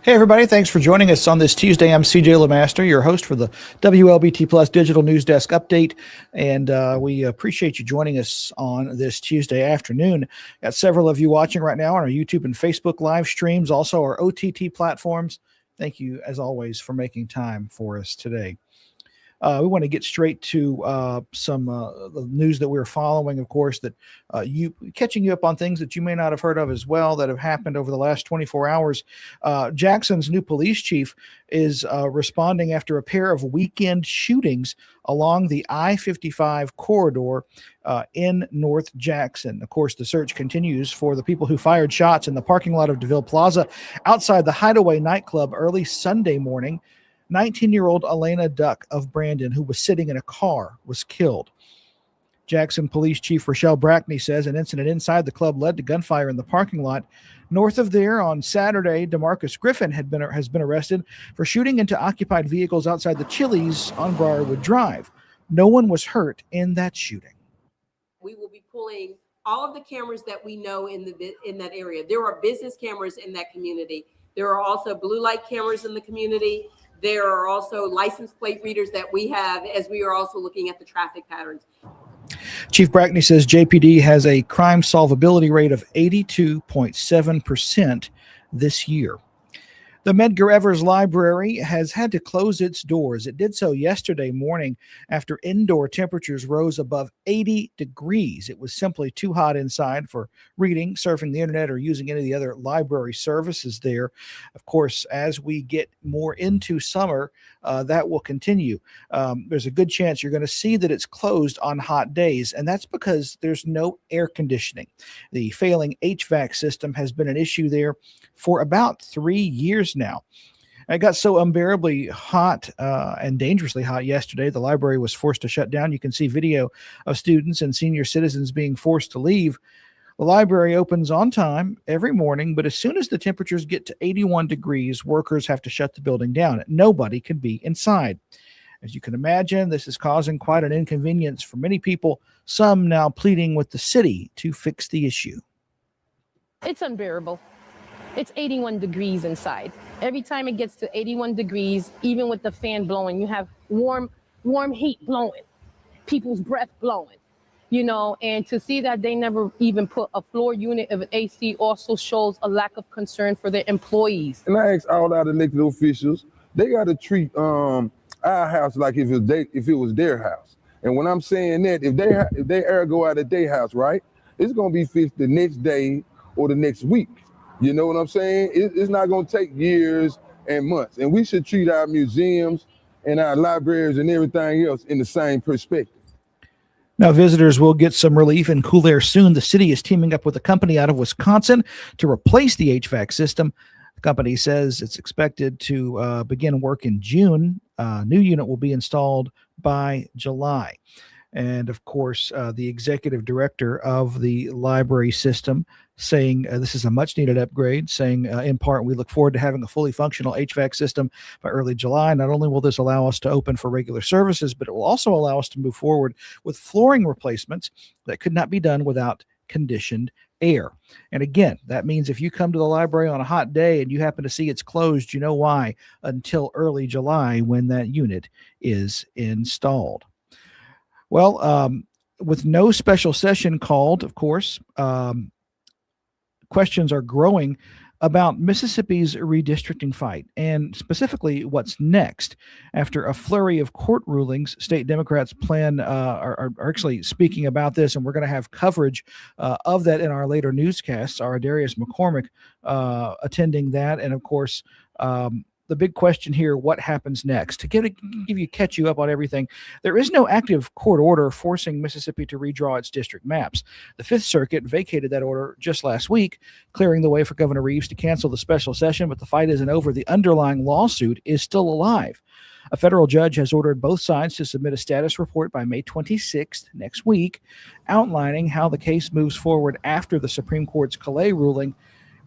Hey, everybody. Thanks for joining us on this Tuesday. I'm CJ LeMaster, your host for the WLBT Plus Digital News Desk Update, and we appreciate you joining us on this Tuesday afternoon. Got several of you watching right now on our YouTube and Facebook live streams, also our OTT platforms. Thank you, as always, for making time for us today. We want to get straight to some news that we're following, of course, that catching you up on things that you may not have heard of as well that have happened over the last 24 hours. Jackson's new police chief is responding after a pair of weekend shootings along the I-55 corridor in North Jackson. Of course, the search continues for the people who fired shots in the parking lot of DeVille Plaza outside the Hideaway nightclub early Sunday morning. 19-year-old Elena Duck of Brandon, who was sitting in a car, was killed. Jackson Police Chief Rochelle Brackney says an incident inside the club led to gunfire in the parking lot. North of there on Saturday, DeMarcus Griffin has been arrested for shooting into occupied vehicles outside the Chili's on Briarwood Drive. No one was hurt in that shooting. We will be pulling all of the cameras that we know in that area. There are business cameras in that community. There are also blue light cameras in the community. There are also license plate readers that we have, as we are also looking at the traffic patterns. Chief Brackney says JPD has a crime solvability rate of 82.7% this year. The Medgar Evers Library has had to close its doors. It did so yesterday morning after indoor temperatures rose above 80 degrees. It was simply too hot inside for reading, surfing the internet, or using any of the other library services there. Of course, as we get more into summer, that will continue. There's a good chance you're going to see that it's closed on hot days, and that's because there's no air conditioning. The failing HVAC system has been an issue there for about 3 years now. It got so unbearably hot and dangerously hot yesterday, the library was forced to shut down. You can see video of students and senior citizens being forced to leave. The library opens on time every morning, but as soon as the temperatures get to 81 degrees, workers have to shut the building down. Nobody can be inside. As you can imagine, this is causing quite an inconvenience for many people, some now pleading with the city to fix the issue. It's unbearable. It's 81 degrees inside. Every time it gets to 81 degrees, even with the fan blowing, you have warm heat blowing, people's breath blowing, and to see that they never even put a floor unit of an AC also shows a lack of concern for their employees. And I ask all our elected officials, they got to treat our house like if it was their house. And when I'm saying that, if they air go out at their house, right, it's going to be fixed the next day or the next week. You know what I'm saying? It's not going to take years and months. And we should treat our museums and our libraries and everything else in the same perspective. Now, visitors will get some relief in cool air soon. The city is teaming up with a company out of Wisconsin to replace the HVAC system. The company says it's expected to begin work in June. A new unit will be installed by July. And of course, the executive director of the library system saying this is a much needed upgrade, saying in part, we look forward to having a fully functional HVAC system by early July. Not only will this allow us to open for regular services, but it will also allow us to move forward with flooring replacements that could not be done without conditioned air. And again, that means if you come to the library on a hot day and you happen to see it's closed, you know why, until early July when that unit is installed. Well, with no special session called, of course, questions are growing about Mississippi's redistricting fight, and specifically what's next. After a flurry of court rulings, state Democrats are actually speaking about this, and we're going to have coverage of that in our later newscasts. Our Darius McCormick attending that, and of course, the big question here, what happens next? To catch you up on everything, there is no active court order forcing Mississippi to redraw its district maps. The Fifth Circuit vacated that order just last week, clearing the way for Governor Reeves to cancel the special session, but the fight isn't over. The underlying lawsuit is still alive. A federal judge has ordered both sides to submit a status report by May 26th, next week, outlining how the case moves forward after the Supreme Court's Calais ruling.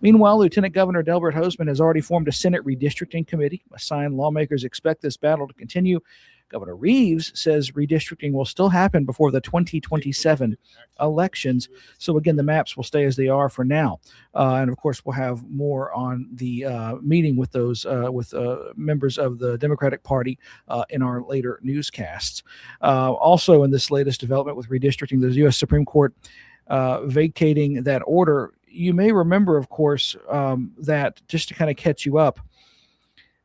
Meanwhile, Lieutenant Governor Delbert Hosemann has already formed a Senate redistricting committee. Assigned lawmakers expect this battle to continue Governor Reeves says redistricting will still happen before the 2027 elections. So again, the maps will stay as they are for now. And of course, we'll have more on the meeting with those members of the Democratic Party in our later newscasts. Also, in this latest development with redistricting, the U.S. Supreme Court vacating that order. You may remember, of course, that just to kind of catch you up,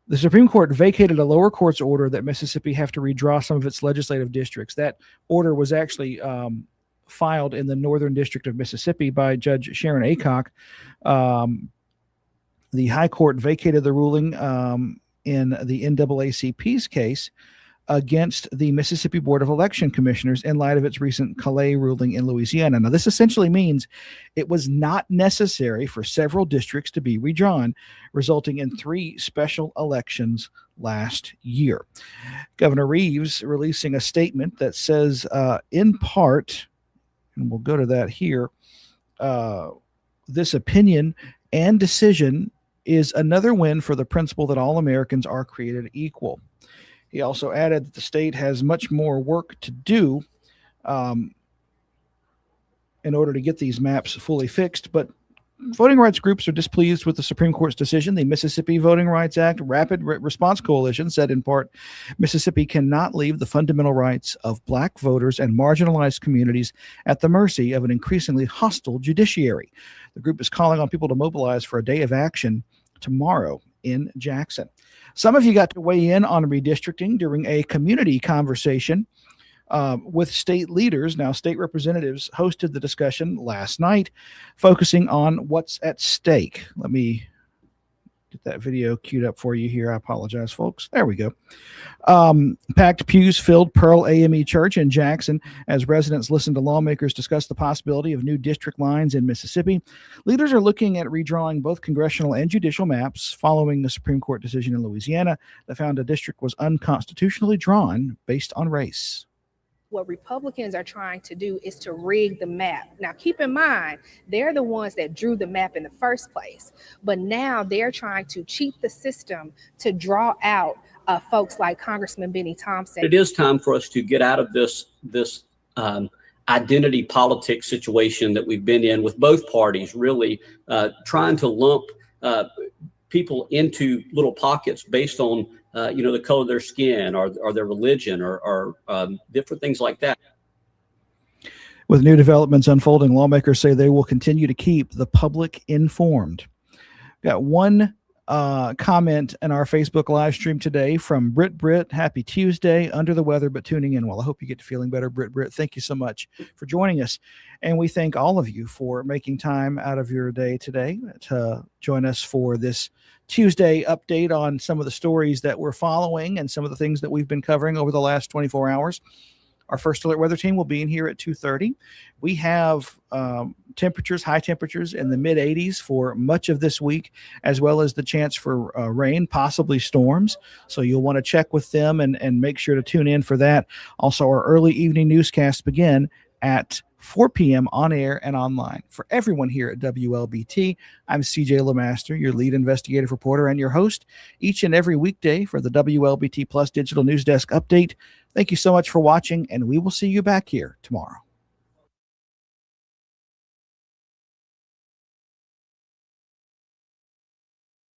the Supreme Court vacated a lower court's order that Mississippi have to redraw some of its legislative districts. That order was actually filed in the Northern District of Mississippi by Judge Sharon Aycock. The High Court vacated the ruling in the NAACP's case against the Mississippi Board of Election Commissioners in light of its recent Calais ruling in Louisiana. Now, this essentially means it was not necessary for several districts to be redrawn, resulting in 3 special elections last year. Governor Reeves releasing a statement that says, in part, and we'll go to that here, this opinion and decision is another win for the principle that all Americans are created equal. He also added that the state has much more work to do in order to get these maps fully fixed. But voting rights groups are displeased with the Supreme Court's decision. The Mississippi Voting Rights Act Rapid Response Coalition said in part, Mississippi cannot leave the fundamental rights of Black voters and marginalized communities at the mercy of an increasingly hostile judiciary. The group is calling on people to mobilize for a day of action tomorrow in Jackson. Some of you got to weigh in on redistricting during a community conversation with state leaders. Now, state representatives hosted the discussion last night, focusing on what's at stake. Let me get that video queued up for you here. I apologize, folks. There we go. Packed pews filled Pearl AME Church in Jackson as residents listened to lawmakers discuss the possibility of new district lines in Mississippi. Leaders are looking at redrawing both congressional and judicial maps following the Supreme Court decision in Louisiana that found a district was unconstitutionally drawn based on race. What Republicans are trying to do is to rig the map. Now, keep in mind, they're the ones that drew the map in the first place, but now they're trying to cheat the system to draw out folks like Congressman Benny Thompson. It is time for us to get out of this identity politics situation that we've been in with both parties, really trying to lump people into little pockets based on the color of their skin or their religion or different things like that. With new developments unfolding, lawmakers say they will continue to keep the public informed. Got one comment in our Facebook live stream today from Britt. Happy Tuesday. Under the weather, but tuning in well. I hope you get to feeling better, Britt. Thank you so much for joining us. And we thank all of you for making time out of your day today to join us for this Tuesday update on some of the stories that we're following and some of the things that we've been covering over the last 24 hours. Our first alert weather team will be in here at 2:30. We have high temperatures in the mid 80s for much of this week, as well as the chance for rain, possibly storms. So you'll want to check with them and make sure to tune in for that. Also, our early evening newscasts begin at 4 p.m. on air and online. For everyone here at WLBT, I'm CJ LeMaster, your lead investigative reporter and your host each and every weekday for the WLBT Plus Digital News Desk Update. Thank you so much for watching, and we will see you back here tomorrow.